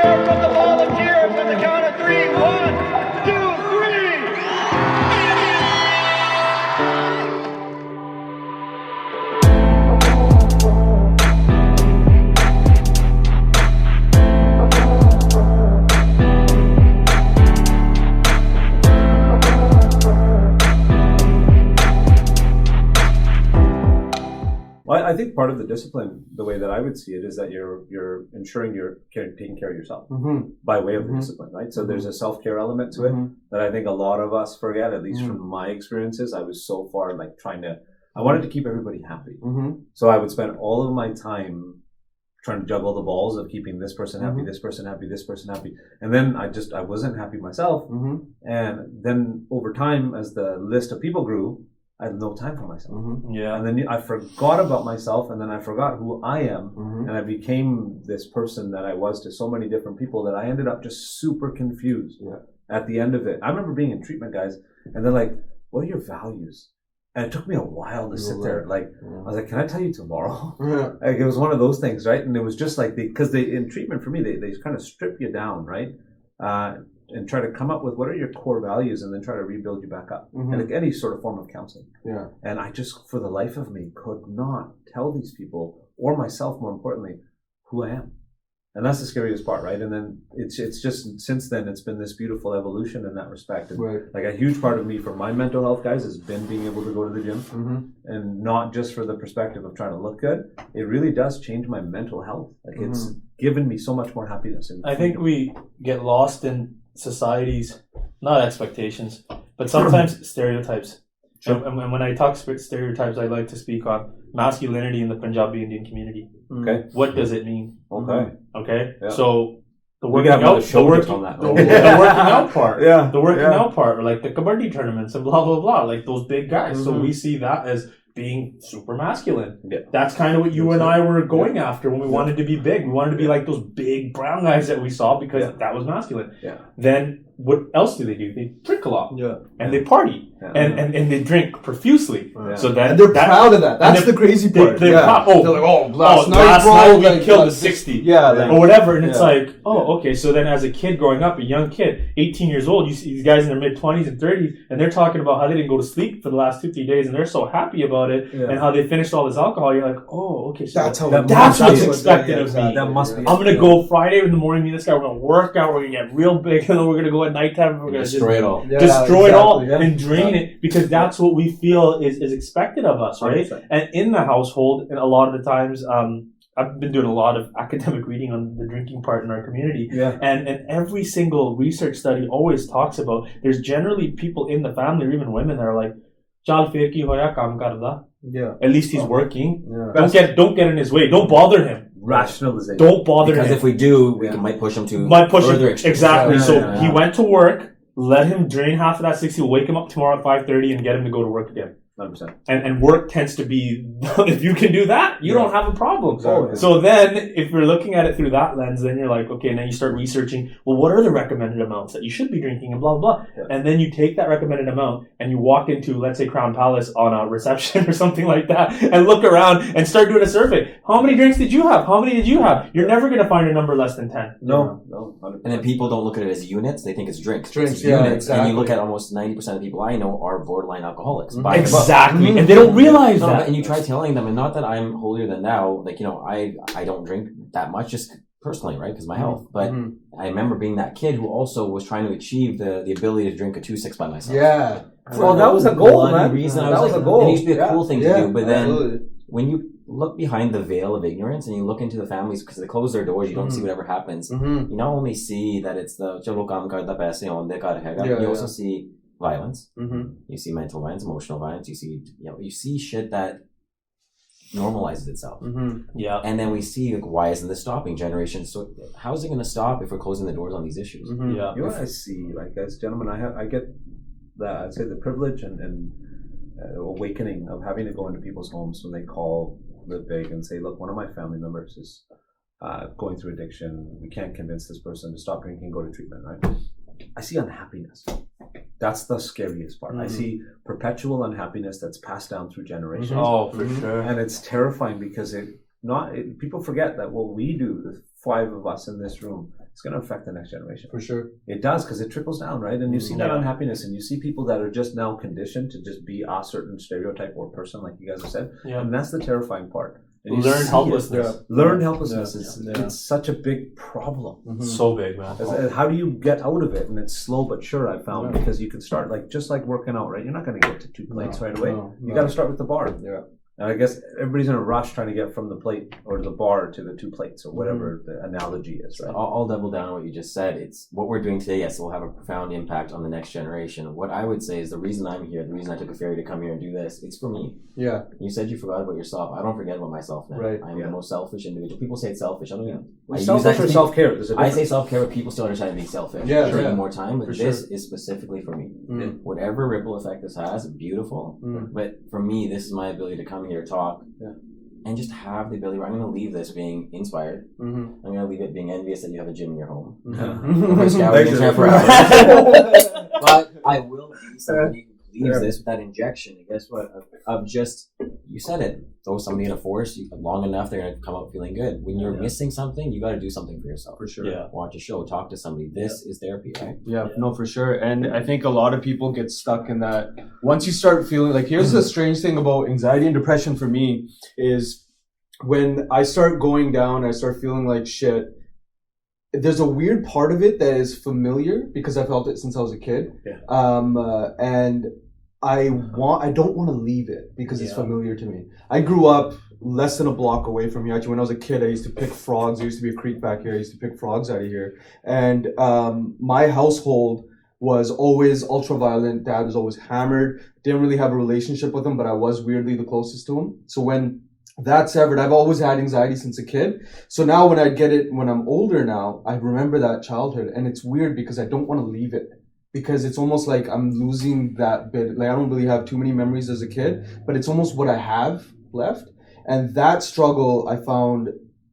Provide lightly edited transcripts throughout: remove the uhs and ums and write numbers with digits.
cheer from the volunteers on the count of 3. 1, 2, 3. I think part of the discipline, the way that I would see it, is that you're ensuring you're taking care of yourself by way of the discipline, right? So there's a self-care element to it that I think a lot of us forget, at least from my experiences. I was so far like I wanted to keep everybody happy. So I would spend all of my time trying to juggle the balls of keeping this person happy, this person happy, this person happy. And then I wasn't happy myself. And then over time, as the list of people grew, I had no time for myself. And then I forgot about myself, and then I forgot who I am, and I became this person that I was to so many different people that I ended up just super confused at the end of it. I remember being in treatment, guys, and they're like, what are your values? And it took me a while to sit there. Like, I was like, can I tell you tomorrow? Like, it was one of those things, right? And it was just like, because in treatment for me, they kind of strip you down, right? And try to come up with what are your core values, and then try to rebuild you back up. And like any sort of form of counseling. And I just, for the life of me, could not tell these people, or myself more importantly, who I am. And that's the scariest part, right? And then it's just, since then, it's been this beautiful evolution in that respect. And like a huge part of me for my mental health, guys, has been being able to go to the gym, and not just for the perspective of trying to look good. It really does change my mental health. Like it's given me so much more happiness. I think we get lost in society's, not expectations, but sometimes stereotypes. And when I talk stereotypes, I like to speak on masculinity in the Punjabi Indian community. Okay. What does it mean? Okay. Yeah. So the We working got out, the working on that. the working out part, the working Yeah. out part, or like the kabaddi tournaments and blah blah blah, like those big guys. So we see that as being super masculine. That's kind of what you and I were going after when we wanted to be big. We wanted to be like those big brown guys that we saw, because that was masculine. Then what else do? They drink a lot. And they party. And they drink profusely. So that, and they're proud of that. That's the crazy part. They're proud. They're like, last night we like, killed a 60. Or whatever. And it's like, okay. So then as a kid growing up, a young kid, 18 years old, you see these guys in their mid-20s and 30s, and they're talking about how they didn't go to sleep for the last 2-3 days, and they're so happy about it, and how they finished all this alcohol. You're like, oh, okay. So that's what's expected of me. That must be. I'm going to go Friday in the morning, meet this guy, we're going to work out, we're going to get real big, and then we're going to go at nighttime, and we're going to destroy it all. Destroy it all and drain it, because that's what we feel is expected of us, right? 100%. And in the household, and a lot of the times, I've been doing a lot of academic reading on the drinking part in our community. And every single research study always talks about, there's generally people in the family, or even women, that are like, Chal fir ki hoya kaam karda. At least he's working. Don't get in his way. Don't bother him. Rationalization. Don't bother him. Because if we do, we might push him to further extremes. Exactly. He went to work. Let him drain half of that 60. We'll wake him up tomorrow at 5:30 and get him to go to work again. 100%. And work tends to be, if you can do that, you don't have a problem. Exactly. So then, if you're looking at it through that lens, then you're like, okay, and then you start researching, well, what are the recommended amounts that you should be drinking, and blah, blah, blah. And then you take that recommended amount and you walk into, let's say, Crown Palace on a reception or something like that, and look around and start doing a survey. How many drinks did you have? How many did you have? You're never going to find a number less than 10. No. 100%. And then people don't look at it as units, they think it's drinks. Drinks, units. Exactly. And you look at almost 90% of people I know are borderline alcoholics. Exactly. And they don't realize that. And you try telling them, and not that I'm holier than thou, like, I don't drink that much, just personally, right, because of my health. But I remember being that kid who also was trying to achieve the ability to drink a 2-6 by myself. Well, that was a goal, man. That was a goal. It used to be a cool thing to do, but then when you look behind the veil of ignorance and you look into the families, because they close their doors, you don't see whatever happens. You not only see that it's the chalo kaam karda paise aunde kar hega, you also see violence. You see mental violence, emotional violence. You see shit that normalizes itself. And then we see, like, why isn't this stopping? Generations. So how is it going to stop if we're closing the doors on these issues? You know what I see, like, as gentlemen, I get that, I'd say, the privilege and awakening of having to go into people's homes when they call LiveBig and say, look, one of my family members is going through addiction. We can't convince this person to stop drinking, go to treatment, right? I see unhappiness. That's the scariest part. I see perpetual unhappiness that's passed down through generations. Oh, for sure. And it's terrifying, because people forget that what we do, the 5 of us in this room, it's going to affect the next generation. For sure. It does, because it trickles down, right? And you see that unhappiness, and you see people that are just now conditioned to just be a certain stereotype or person, like you guys have said. Yeah. And that's the terrifying part. And Learn helplessness. Learn helplessness. It's such a big problem. So big, man. How do you get out of it? And it's slow but sure, I found, because you can start just like working out, right? You're not going to get to 2 plates right away. You got to start with the bar. Yeah. And I guess everybody's in a rush trying to get from the plate or the bar to the 2 plates or whatever the analogy is, right? I'll double down on what you just said. It's what we're doing today. Yes, it will have a profound impact on the next generation. What I would say is the reason I'm here, the reason I took a ferry to come here and do this, it's for me. Yeah. You said you forgot about yourself. I don't forget about myself now. Right. I'm the most selfish individual. People say it's selfish. I don't even. Selfish or self-care? I say self-care, but people still understand being selfish. Yeah, I'm taking more time, but For this is specifically for me. Whatever ripple effect this has, beautiful. But for me, this is my ability to come here, talk, and just have the ability where I'm going to leave this being inspired. I'm going to leave it being envious that you have a gym in your home. But I will be somebody who leaves this with that injection. And guess what? Of just, you said it, throw somebody in a force long enough, they're going to come out feeling good. When you're missing something, you got to do something for yourself. For sure. Yeah. Watch a show, talk to somebody. This is therapy, right? Yeah, no, for sure. And I think a lot of people get stuck in that. Once you start feeling like, here's the strange thing about anxiety and depression for me is when I start going down, I start feeling like shit. There's a weird part of it that is familiar because I felt it since I was a kid. And I don't want to leave it because it's familiar to me. I grew up less than a block away from here. Actually, when I was a kid, I used to pick frogs. There used to be a creek back here. I used to pick frogs out of here. And my household was always ultra violent. Dad was always hammered. Didn't really have a relationship with him, but I was weirdly the closest to him. So when that severed, I've always had anxiety since a kid. So now when I get it, when I'm older now, I remember that childhood. And it's weird because I don't want to leave it. Because it's almost like I'm losing that bit. Like I don't really have too many memories as a kid, but it's almost what I have left. And that struggle I found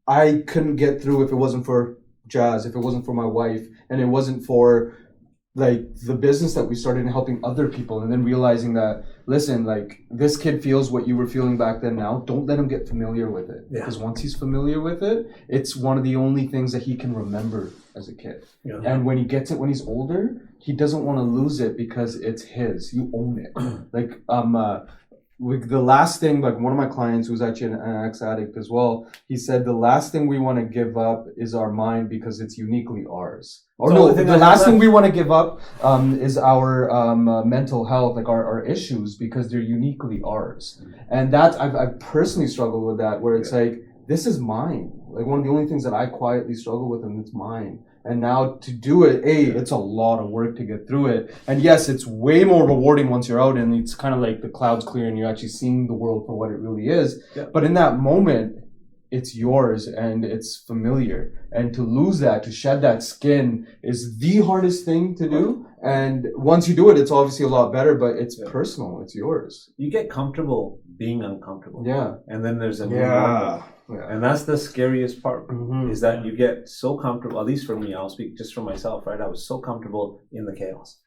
I couldn't get through if it wasn't for Jazz, if it wasn't for my wife, and it wasn't for like the business that we started and helping other people, and then realizing that, listen, like this kid feels what you were feeling back then now. Don't let him get familiar with it. Because once he's familiar with it, it's one of the only things that he can remember as a kid. And when he gets it when he's older, he doesn't want to lose it because it's his. You own it. Like with the last thing, like one of my clients who's actually an ex-addict as well, he said the last thing we want to give up is our mind because it's uniquely ours. Or no, the last thing we want to give up is our mental health, like our issues, because they're uniquely ours. And that I've personally struggled with that, where it's like, this is mine. Like one of the only things that I quietly struggle with, and it's mine. And now to do it, it's a lot of work to get through it. And yes, it's way more rewarding once you're out and it's kind of like the clouds clear and you're actually seeing the world for what it really is. But in that moment, it's yours and it's familiar. And to lose that, to shed that skin is the hardest thing to do. And once you do it, it's obviously a lot better, but it's personal. It's yours. You get comfortable being uncomfortable. And then there's a new normal. And that's the scariest part, is that you get so comfortable, at least for me, I'll speak just for myself, right? I was so comfortable in the chaos.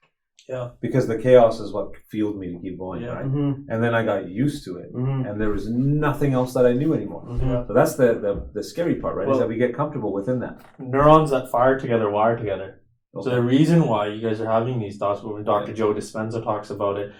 Because the chaos is what fueled me to keep going, right? And then I got used to it, and there was nothing else that I knew anymore. So that's the scary part, right? Is that we get comfortable within that. Neurons that fire together wire together. So the reason why you guys are having these thoughts, when Dr. Joe Dispenza talks about it,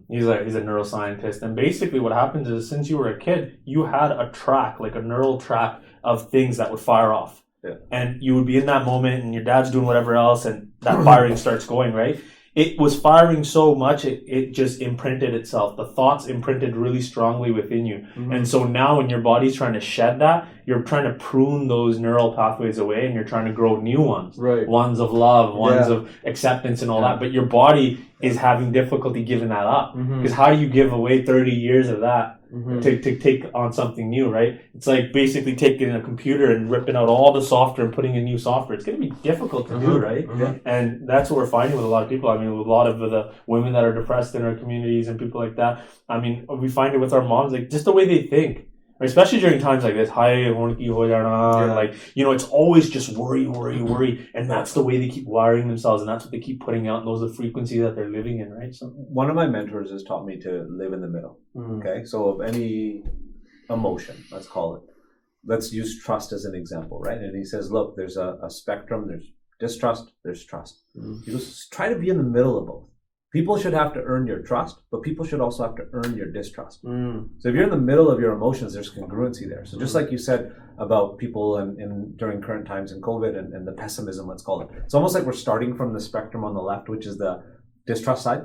he's a neuroscientist, and basically what happens is since you were a kid, you had a track, like a neural track of things that would fire off. And you would be in that moment and your dad's doing whatever else and that firing starts going, right? It was firing so much, it just imprinted itself. The thoughts imprinted really strongly within you. And so now when your body's trying to shed that, you're trying to prune those neural pathways away and you're trying to grow new ones. Ones of love, ones of acceptance and all that. But your body is having difficulty giving that up. Because how do you give away 30 years of that to take on something new, right? It's like basically taking a computer and ripping out all the software and putting in new software. It's going to be difficult to do, right? And that's what we're finding with a lot of people. I mean, with a lot of the women that are depressed in our communities and people like that. I mean, we find it with our moms, like just the way they think. Especially during times like this, like, you know, it's always just worry, and that's the way they keep wiring themselves, and that's what they keep putting out, and those are the frequencies that they're living in, right? So one of my mentors has taught me to live in the middle. Okay, so of any emotion, let's call it, let's use trust as an example, right? And he says, look, there's a spectrum. There's distrust. There's trust. He goes, try to be in the middle of both. People should have to earn your trust, but people should also have to earn your distrust. So if you're in the middle of your emotions, there's congruency there. So just like you said about people in during current times in COVID and the pessimism, let's call it. It's almost like we're starting from the spectrum on the left, which is the distrust side.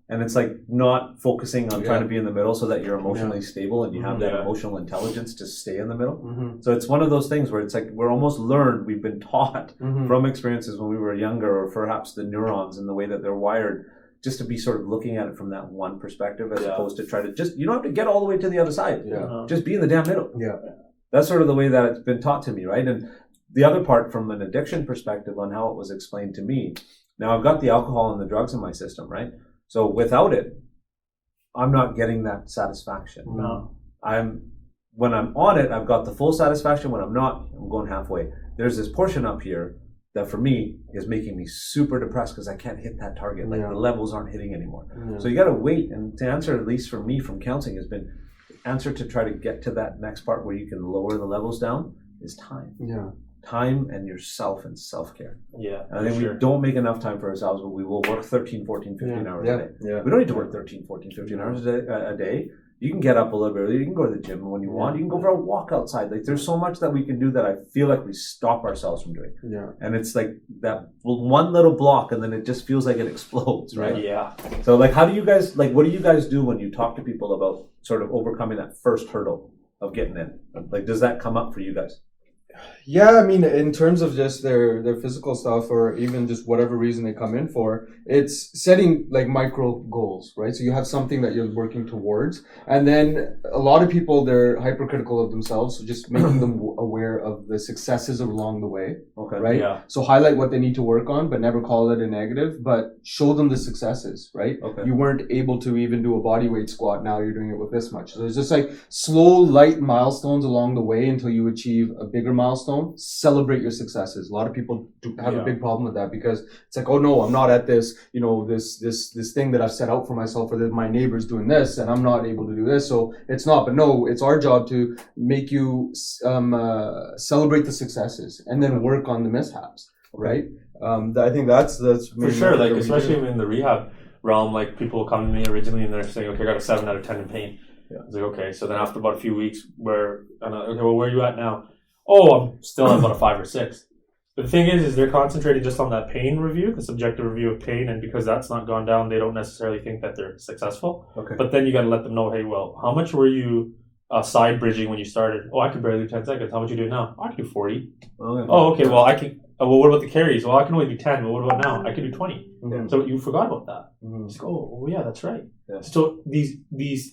And it's like not focusing on trying to be in the middle so that you're emotionally stable and you have that emotional intelligence to stay in the middle. So it's one of those things where it's like we're almost learned, we've been taught from experiences when we were younger, or perhaps the neurons and the way that they're wired, just to be sort of looking at it from that one perspective as opposed to try to just, you don't have to get all the way to the other side. Just be in the damn middle. That's sort of the way that it's been taught to me, right? And the other part from an addiction perspective on how it was explained to me, now I've got the alcohol and the drugs in my system, right? So without it, I'm not getting that satisfaction. When I'm on it, I've got the full satisfaction. When I'm not, I'm going halfway. There's this portion up here that for me is making me super depressed because I can't hit that target. Like the levels aren't hitting anymore. So you got to wait. And to answer, at least for me from counseling, has been answer to try to get to that next part where you can lower the levels down is time. Time and yourself and self-care. And I think we don't make enough time for ourselves, but we will work 13, 14, 15 hours a day. We don't need to work 13, 14, 15 hours a day. You can get up a little bit earlier. You can go to the gym when you want. You can go for a walk outside. Like there's so much that we can do that I feel like we stop ourselves from doing. And it's like that one little block and then it just feels like it explodes, right? So like how do you guys, like what do you guys do when you talk to people about sort of overcoming that first hurdle of getting in? Like does that come up for you guys? Yeah, I mean, in terms of just their physical stuff or even just whatever reason they come in for, it's setting like micro goals, right? So you have something that you're working towards. And then a lot of people, they're hypercritical of themselves. So just making them aware of the successes along the way, right? So highlight what they need to work on, but never call it a negative, but show them the successes, right? You weren't able to even do a body weight squat. Now you're doing it with this much. So there's just like slow, light milestones along the way until you achieve a bigger milestone. Celebrate your successes. A lot of people have a big problem with that because it's like, oh no, I'm not at this, you know, this thing that I've set out for myself, or that my neighbor's doing this and I'm not able to do this. So it's not, but no, it's our job to make you celebrate the successes and then work on the mishaps, right? I think that's for sure. Like especially in the rehab realm, like people come to me originally and they're saying, okay, I got a 7 out of 10 in pain. It's like, okay. So then after about a few weeks okay, well, where are you at now? Oh, I'm still at about a 5 or 6. But the thing is they're concentrating just on that pain review, the subjective review of pain, and because that's not gone down, they don't necessarily think that they're successful. But then you got to let them know, hey, well, how much were you side bridging when you started? Oh, I could barely do 10 seconds. How much you do now? I can do 40. Oh, okay. Well, I can. Well, what about the carries? Well, I can only do 10. But what about now? I can do 20. So you forgot about that. Just go, oh yeah, that's right. So these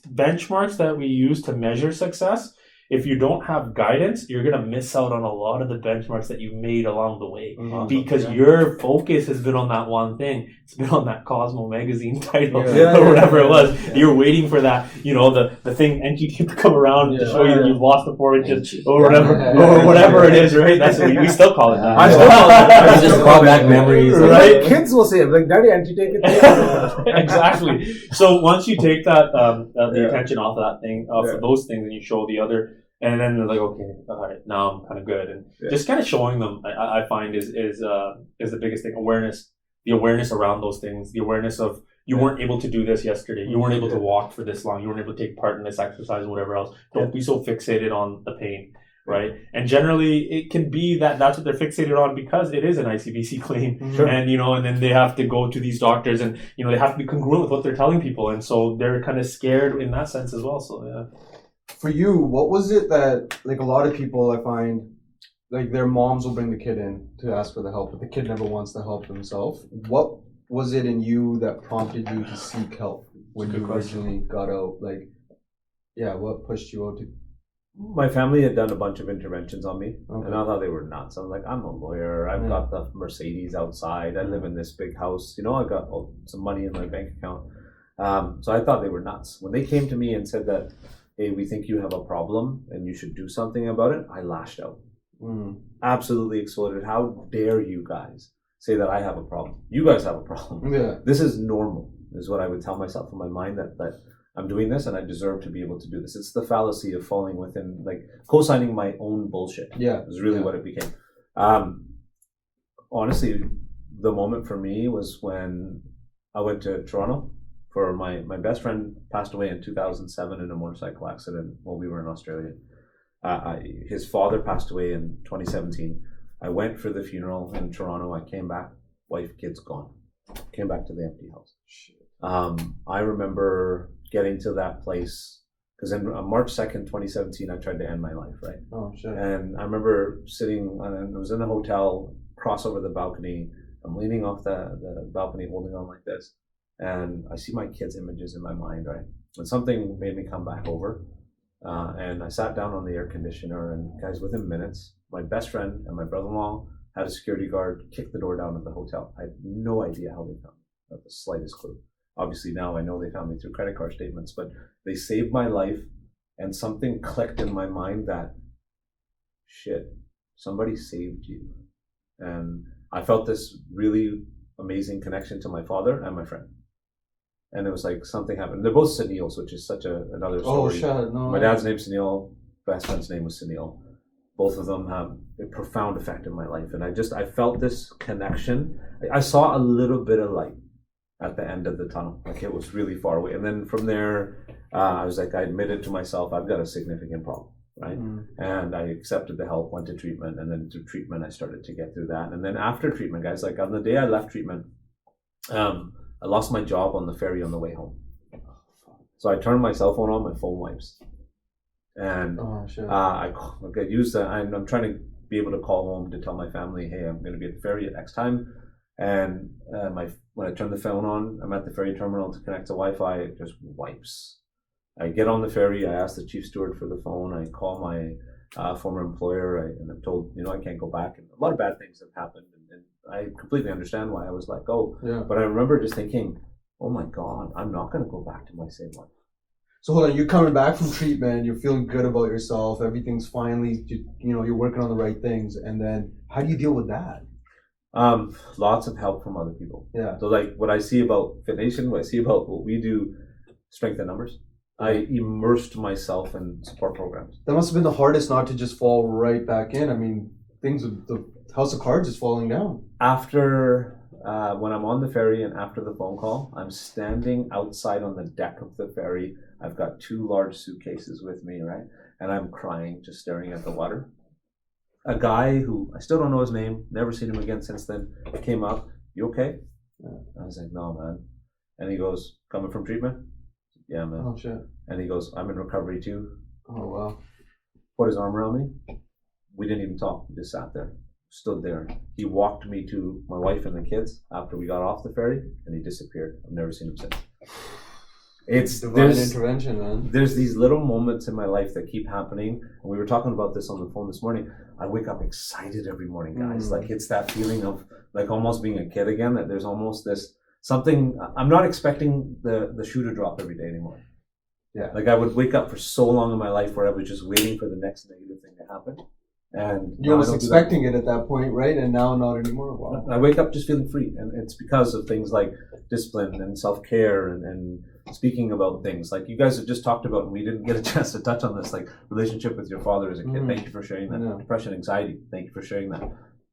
benchmarks that we use to measure success, if you don't have guidance, you're going to miss out on a lot of the benchmarks that you made along the way because your focus has been on that one thing. It's been on that Cosmo magazine title or whatever it was. You're waiting for that, you know, the thing NGT to come around to show you that you've lost the 4 inches or whatever it is, right? That's what we still call it that. I just call back memories. Right? Kids will say it, like, Daddy, aren't you taking it? Exactly. So once you take that the attention off of that thing, off of those things, and you show the other. And then they're like, okay, all right, now I'm kind of good. And just kind of showing them, I find is the biggest thing. Awareness, the awareness around those things, the awareness of you weren't able to do this yesterday. You weren't able to walk for this long. You weren't able to take part in this exercise or whatever else. Don't be so fixated on the pain, right? And generally it can be that's what they're fixated on because it is an ICBC claim. And, you know, and then they have to go to these doctors and, you know, they have to be congruent with what they're telling people. And so they're kind of scared in that sense as well. So, For you, what was it that, like a lot of people I find, like their moms will bring the kid in to ask for the help, but the kid never wants to help himself. What was it in you that prompted you to seek help when you originally got out? Like, what pushed you out to? My family had done a bunch of interventions on me, and I thought they were nuts. I'm like, I'm a lawyer. I've got the Mercedes outside. I live in this big house. You know, I got some money in my bank account. So I thought they were nuts. When they came to me and said that, hey, we think you have a problem and you should do something about it, I lashed out. Absolutely exploded. How dare you guys say that I have a problem? You guys have a problem. This is normal, is what I would tell myself in my mind, that I'm doing this and I deserve to be able to do this. It's the fallacy of falling within, like, co-signing my own bullshit. Yeah. Is really what it became. Honestly, the moment for me was when I went to Toronto for my best friend passed away in 2007 in a motorcycle accident while we were in Australia. His father passed away in 2017. I went for the funeral in Toronto. I came back, wife, kids gone. Came back to the empty house. I remember getting to that place because on March 2nd, 2017, I tried to end my life, right? Oh, shit. And I remember sitting, and I was in the hotel, cross over the balcony. I'm leaning off the balcony, holding on like this. And I see my kids' images in my mind, right? And something made me come back over. And I sat down on the air conditioner, and guys, within minutes, my best friend and my brother-in-law had a security guard kick the door down at the hotel. I had no idea how they found me, not the slightest clue. Obviously now I know they found me through credit card statements, but they saved my life, and something clicked in my mind that, shit, somebody saved you. And I felt this really amazing connection to my father and my friend. And it was like something happened. They're both Sunils, which is such another story. Oh, shit, no. My dad's name's Sunil, best friend's name was Sunil. Both of them have a profound effect in my life. And I felt this connection. I saw a little bit of light at the end of the tunnel. Like, it was really far away. And then from there, I was like, I admitted to myself, I've got a significant problem, right? And I accepted the help, went to treatment. And then through treatment, I started to get through that. And then after treatment, guys, like on the day I left treatment, I lost my job on the ferry on the way home. So I turned my cell phone on, my phone wipes. And I used that. I'm trying to be able to call home to tell my family, hey, I'm going to be at the ferry at X time. And when I turn the phone on, I'm at the ferry terminal to connect to Wi-Fi, it just wipes. I get on the ferry, I ask the chief steward for the phone, I call my former employer, and I'm told, I can't go back. And a lot of bad things have happened, and I completely understand why I was let go. Yeah. But I remember just thinking, oh my God, I'm not going to go back to my same life. So hold on, you're coming back from treatment, you're feeling good about yourself, everything's finally, you're working on the right things, and then how do you deal with that? Lots of help from other people. Yeah. So like what I see about Fit Nation, what I see about what we do, strength in numbers. I immersed myself in support programs. That must have been the hardest, not to just fall right back in. I mean, the house of cards is falling down. After, when I'm on the ferry and after the phone call, I'm standing outside on the deck of the ferry. I've got 2 large suitcases with me, right? And I'm crying, just staring at the water. A guy who, I still don't know his name, never seen him again since then, came up, you okay? I was like, no, man. And he goes, coming from treatment? Yeah, man. Oh, shit. And he goes, I'm in recovery too. Oh, wow. Put his arm around me. We didn't even talk. We just sat there, stood there. He walked me to my wife and the kids after we got off the ferry, and he disappeared. I've never seen him since. It's divine intervention, man. There's these little moments in my life that keep happening. And we were talking about this on the phone this morning. I wake up excited every morning, guys. Like, it's that feeling of like almost being a kid again, that there's almost this something. I'm not expecting the shoe to drop every day anymore. Yeah. Like, I would wake up for so long in my life where I was just waiting for the next negative thing to happen. And you was expecting it at that point, right? And now not anymore. Wow. I wake up just feeling free. And it's because of things like discipline and self-care and speaking about things like you guys have just talked about, and we didn't get a chance to touch on this, like relationship with your father as a kid. Thank you for sharing that. Yeah. Depression, anxiety. Thank you for sharing that.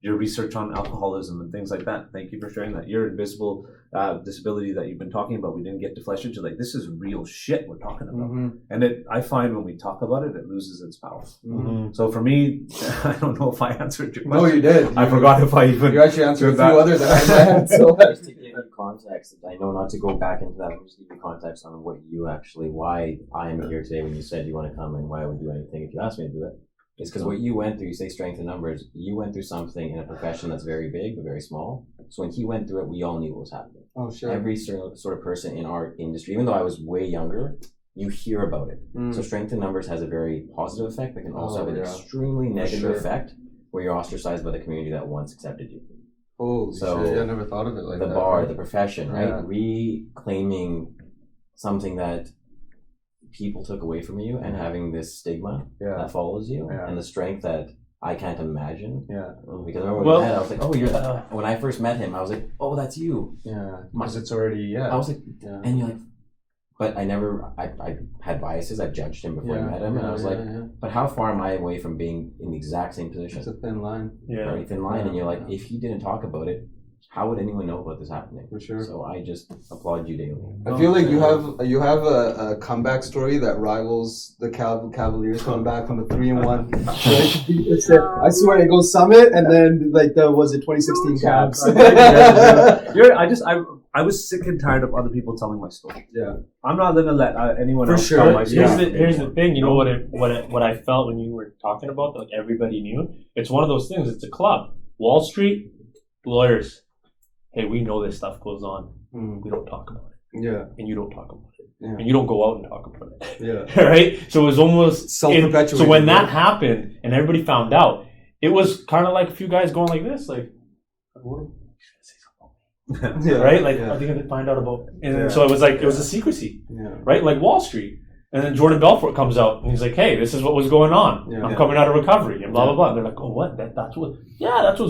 Your research on alcoholism and things like that. Thank you for sharing that. Your invisible disability that you've been talking about. We didn't get to flesh into. Like, this is real shit we're talking about. And I find when we talk about it, it loses its power. So for me, I don't know if I answered your question. No, you did. I forgot if I even. You actually answered a few others that I had. So just to give you context, I know not to go back into that, but just give you context on why I am here today when you said you want to come and why I would do anything if you asked me to do it. It's because what you went through, you say strength in numbers, you went through something in a profession that's very big but very small. So when he went through it, we all knew what was happening. Oh, sure. Every sort of person in our industry, even though I was way younger, you hear about it. So strength in numbers has a very positive effect, but can also have an extremely negative effect where you're ostracized by the community that once accepted you. Oh, so shit. I never thought of it like that. The bar, the profession, right? Yeah. Reclaiming something that people took away from you and having this stigma that follows you and the strength that I can't imagine. Yeah. Because I remember when we met, I was like, oh, you're that. When I first met him, I was like, oh, that's you. Yeah. Because it's already, I was like, and you're like, But I had biases. I've judged him before I met him, and I was like, but how far am I away from being in the exact same position? It's a thin line. Very thin line, and you're like, if he didn't talk about it, how would anyone know about this happening? For sure. So I just applaud you daily. I feel like you have a comeback story that rivals the Cavaliers coming back from the 3-1. I swear it goes Summit and then like was it 2016 Cavs? I was sick and tired of other people telling my story. Yeah, I'm not gonna let anyone else tell my story. Here's the thing. You know what I felt when you were talking about like everybody knew. It's one of those things. It's a club. Wall Street lawyers. Hey, we know this stuff goes on. We don't talk about it. Yeah. And you don't talk about it. Yeah. And you don't go out and talk about it. Yeah. Right? So it was almost self-perpetuating. So when that happened and everybody found out, it was kind of like a few guys going like this, like, what? Right? Like, are they going to find out about it? And so it was like, it was a secrecy. Yeah. Right? Like Wall Street. And then Jordan Belfort comes out and he's like, hey, this is what was going on. I'm coming out of recovery and blah, blah, blah. And they're like, oh, what? That's what's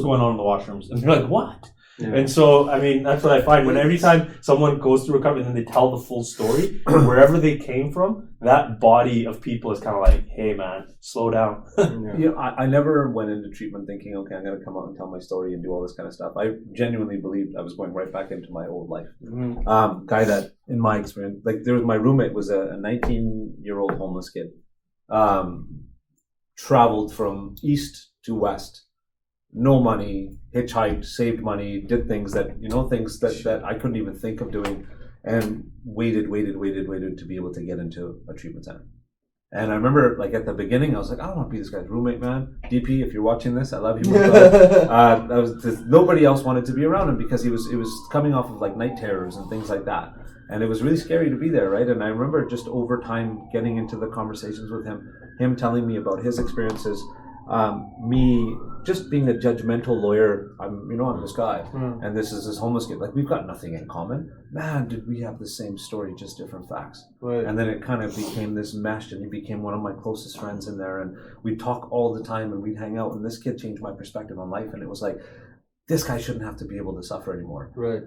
going on in the washrooms. And they're like, what? Yeah. And so, I mean, that's what I find. When every time someone goes through recovery and then they tell the full story, wherever they came from, that body of people is kind of like, hey, man, slow down. I never went into treatment thinking, okay, I'm going to come out and tell my story and do all this kind of stuff. I genuinely believed I was going right back into my old life. Guy that, in my experience, like my roommate was a 19-year-old homeless kid. Traveled from east to west. No money, hitchhiked, saved money, did things that I couldn't even think of doing, and waited to be able to get into a treatment center. And I remember, like, at the beginning, I was like, I don't want to be this guy's roommate, man. DP, if you're watching this, I love you. Nobody else wanted to be around him because it was coming off of, like, night terrors and things like that. And it was really scary to be there, right? And I remember just over time getting into the conversations with him telling me about his experiences, me just being a judgmental lawyer. I'm this guy, and this is this homeless kid. Like, we've got nothing in common. Man, did we have the same story, just different facts. Right. And then it kind of became this mesh, and he became one of my closest friends in there, and we'd talk all the time, and we'd hang out, and this kid changed my perspective on life, and it was like, this guy shouldn't have to be able to suffer anymore. Right.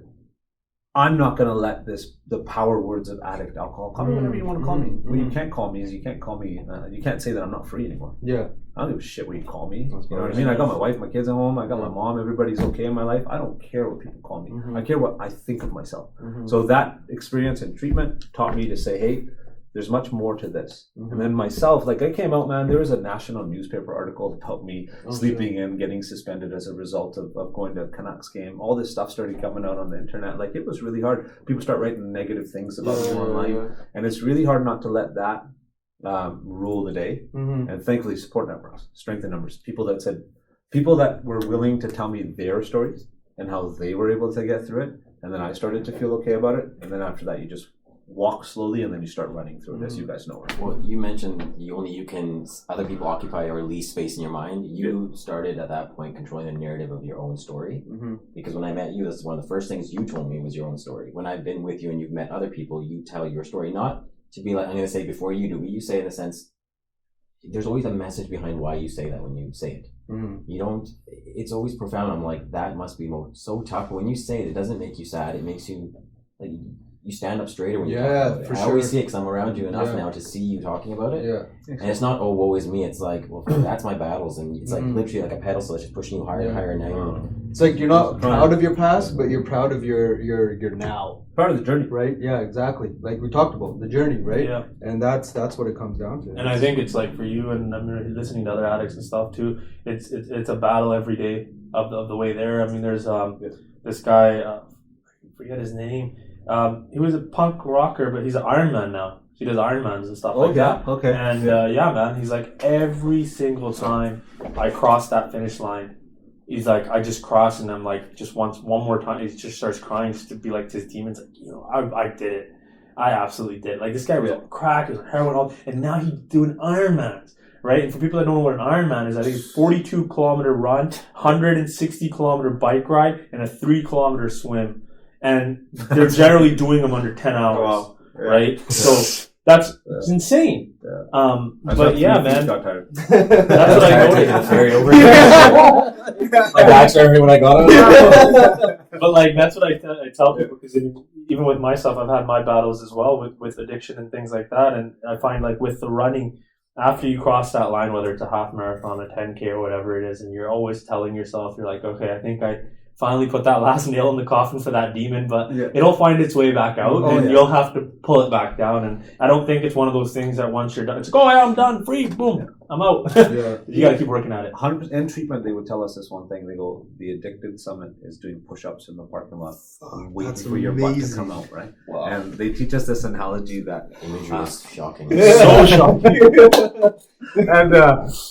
I'm not going to let the power words of addict, alcohol, call me whatever you want to call me. What you can't call me is you can't call me, you can't say that I'm not free anymore. Yeah. I don't give a shit what you call me. You know what I mean? I got my wife, my kids at home, I got my mom, everybody's okay in my life. I don't care what people call me. I care what I think of myself. So that experience in treatment taught me to say, hey, there's much more to this. And then myself, like, I came out, man, there was a national newspaper article about me sleeping in, getting suspended as a result of going to a Canucks game. All this stuff started coming out on the internet. Like, it was really hard. People start writing negative things about you online. And it's really hard not to let that rule the day. And thankfully, support networks, strength in numbers, people that were willing to tell me their stories and how they were able to get through it. And then I started to feel okay about it. And then after that, you just walk slowly, and then you start running through it, as you guys know. Well, you mentioned other people occupy or leave space in your mind. You started at that point controlling the narrative of your own story. Because when I met you, that's one of the first things you told me was your own story. When I've been with you and you've met other people, you tell your story, not to be like, I'm going to say before you do, but you say in a sense, there's always a message behind why you say that when you say it. You don't, it's always profound. I'm like, that must be so tough. But when you say it, it doesn't make you sad. It makes you, like, you stand up straighter when you talk about it. I always see it because I'm around you enough now to see you talking about it. And it's not, oh, woe is me. It's like, well, that's my battles. And it's like literally like a pedestal that's just pushing you higher and higher. Now it's like you're not proud of your past, but you're proud of your now. Part of the journey. Right? Yeah, exactly. Like we talked about, the journey, right? Yeah. And that's what it comes down to. And I think it's like for you, and I'm listening to other addicts and stuff too, it's a battle every day of the way there. I mean, there's this guy, I forget his name. He was a punk rocker, but he's an Ironman now. He does Ironmans and stuff like that. Okay. And man, he's like, every single time I cross that finish line, he's like, I just cross, and I'm like, just one more time, he just starts crying just to be like to his demons, like, I did it. I absolutely did. Like, this guy was on crack, he was on heroin, all, and now he's doing Ironmans. Right? And for people that don't know what an Ironman is, I think it's 42-kilometer run, 160-kilometer bike ride, and a 3-kilometer swim. And they're generally doing them under 10 hours, right? So that's insane. But yeah, man, that's what I noticed. My back started when I got it. But like, that's what I tell people, because even with myself, I've had my battles as well with addiction and things like that. And I find like with the running, after you cross that line, whether it's a half marathon, a 10K or whatever it is, and you're always telling yourself, you're like, okay, I think I finally put that last nail in the coffin for that demon, but it'll find its way back out, and you'll have to pull it back down. And I don't think it's one of those things that once you're done, it's like, oh yeah, I'm done, free, boom, I'm out. You got to keep working at it. 100% in treatment, they would tell us this one thing. They go, the addicted Summit is doing push-ups in the parking lot, waiting for your butt to come out, right? Wow. And they teach us this analogy that imagery is shocking. so shocking. And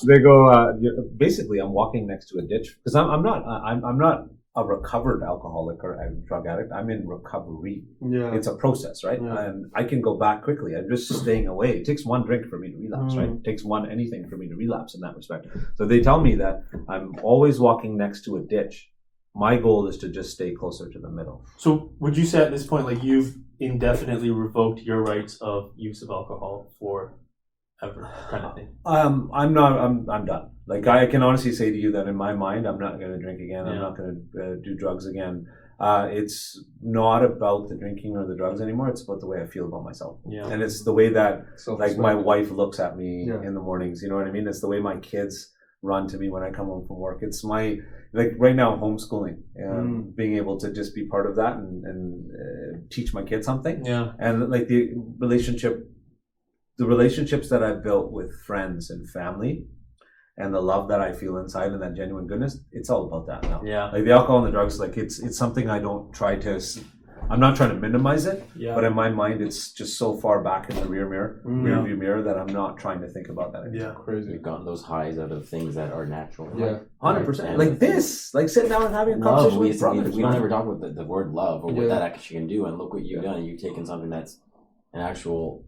they go, basically, I'm walking next to a ditch because I'm not a recovered alcoholic or a drug addict. I'm in recovery. Yeah. It's a process, right? Yeah. And I can go back quickly. I'm just staying away. It takes one drink for me to relapse, right? It takes anything for me to relapse in that respect. So they tell me that I'm always walking next to a ditch. My goal is to just stay closer to the middle. So would you say at this point, like you've indefinitely revoked your rights of use of alcohol for ever kind of thing? I'm done. Like I can honestly say to you that in my mind, I'm not going to drink again. I'm not going to do drugs again. It's not about the drinking or the drugs anymore. It's about the way I feel about myself. Yeah. And it's the way that like my wife looks at me in the mornings. You know what I mean? It's the way my kids run to me when I come home from work. It's my, like right now, homeschooling and being able to just be part of that and teach my kids something. Yeah. And like the relationships that I've built with friends and family and the love that I feel inside and that genuine goodness, it's all about that now. Yeah. Like the alcohol and the drugs, like it's something I don't try to, I'm not trying to minimize it, but in my mind, it's just so far back in the rear view mirror that I'm not trying to think about that anymore. Yeah, crazy. We've gotten those highs out of things that are natural. Yeah, 100%. Like this, like sitting down and having a conversation with brothers. We don't ever talk about the word love or what that actually can do. And look what you've done. You've taken something that's an actual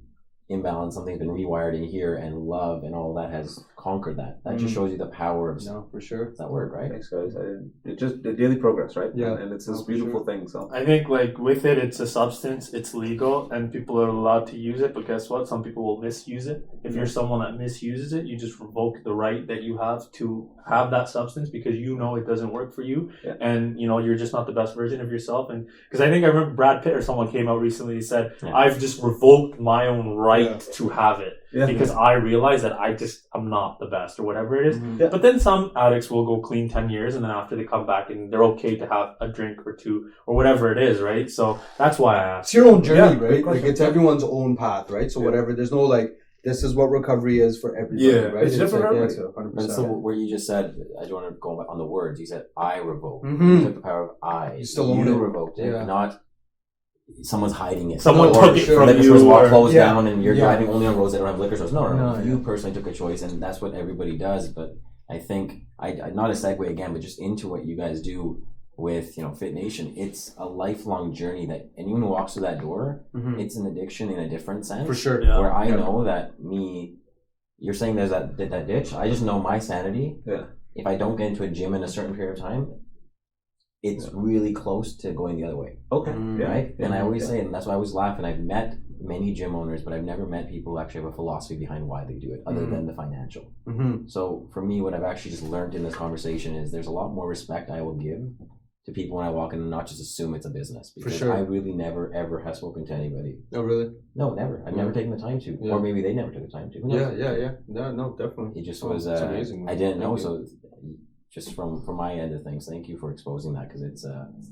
imbalance, something's been rewired in here, and love and all that has conquered that. That just shows you the power of for sure. That word, right? Thanks, guys. It's just the daily progress, right? Yeah, and it's this beautiful thing. So I think like with it's a substance, it's legal, and people are allowed to use it. But guess what? Some people will misuse it. If you're someone that misuses it, you just revoke the right that you have to have that substance because you know it doesn't work for you, and you know you're just not the best version of yourself. And because I think I remember Brad Pitt or someone came out recently and said, "I've just revoked my own right to have it." Because I realize that I'm not the best or whatever it is. But then some addicts will go clean 10 years and then after they come back and they're okay to have a drink or two or whatever it is, right? So that's why I asked. It's your own journey, right? Like it's everyone's own path, right? So whatever, there's no like, this is what recovery is for everybody, right? It's different for everybody. 100%. And so where you just said, I don't want to go on the words, you said, I revoked. You took the power of I. You still own it. Revoked it, not someone's hiding it. Someone took it from liquor you. Stores all closed down and you're driving only on roads that don't have liquor stores. No. You personally took a choice and that's what everybody does. But I think, not a segue again, but just into what you guys do with, Fit Nation, it's a lifelong journey that anyone who walks through that door, it's an addiction in a different sense. For sure. Yeah. Where I know that you're saying there's that ditch. I just know my sanity. Yeah. If I don't get into a gym in a certain period of time, it's really close to going the other way. Okay. Right? And I always say, and that's why I always laugh, and I've met many gym owners, but I've never met people who actually have a philosophy behind why they do it, other than the financial. So for me, what I've actually just learned in this conversation is there's a lot more respect I will give to people when I walk in and not just assume it's a business. Because I really never, ever have spoken to anybody. Oh, really? No, never. I've never taken the time to. Or maybe they never took the time to. Yeah. No, definitely. It just was, amazing. I didn't know, so... Just from my end of things, thank you for exposing that because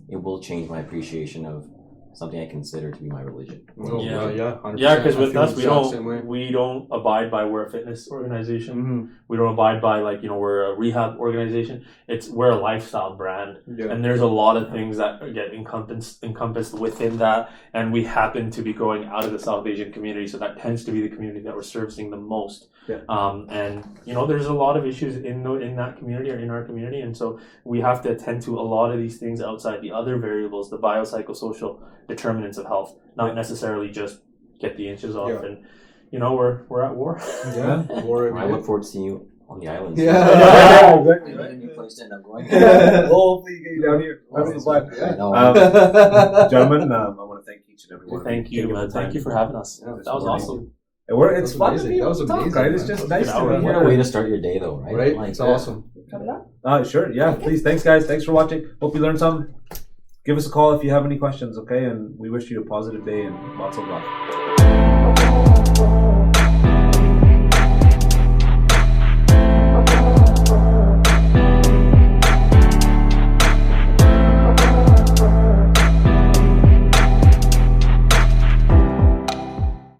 it will change my appreciation of something I consider to be my religion. Yeah, 100%. Yeah, because with us we don't abide by we're a fitness organization. We don't abide by we're a rehab organization. We're a lifestyle brand, and there's a lot of things that get encompassed within that. And we happen to be growing out of the South Asian community, so that tends to be the community that we're servicing the most. And there's a lot of issues in that community or in our community, and so we have to attend to a lot of these things outside the other variables, the biopsychosocial determinants of health, not necessarily just get the inches off. And we're at war. I look forward to seeing you on the islands. Exactly. Hopefully you get down here. Gentlemen, I want to thank each and every one. Thank you, man. Thank you for having us. That was awesome. It's fun to be able to talk, right? It's just nice to be a way to start your day, though, right? It's awesome. Sure, yeah, please. Thanks, guys. Thanks for watching. Hope you learned something. give us a call if you have any questions, okay? And we wish you a positive day and lots of love.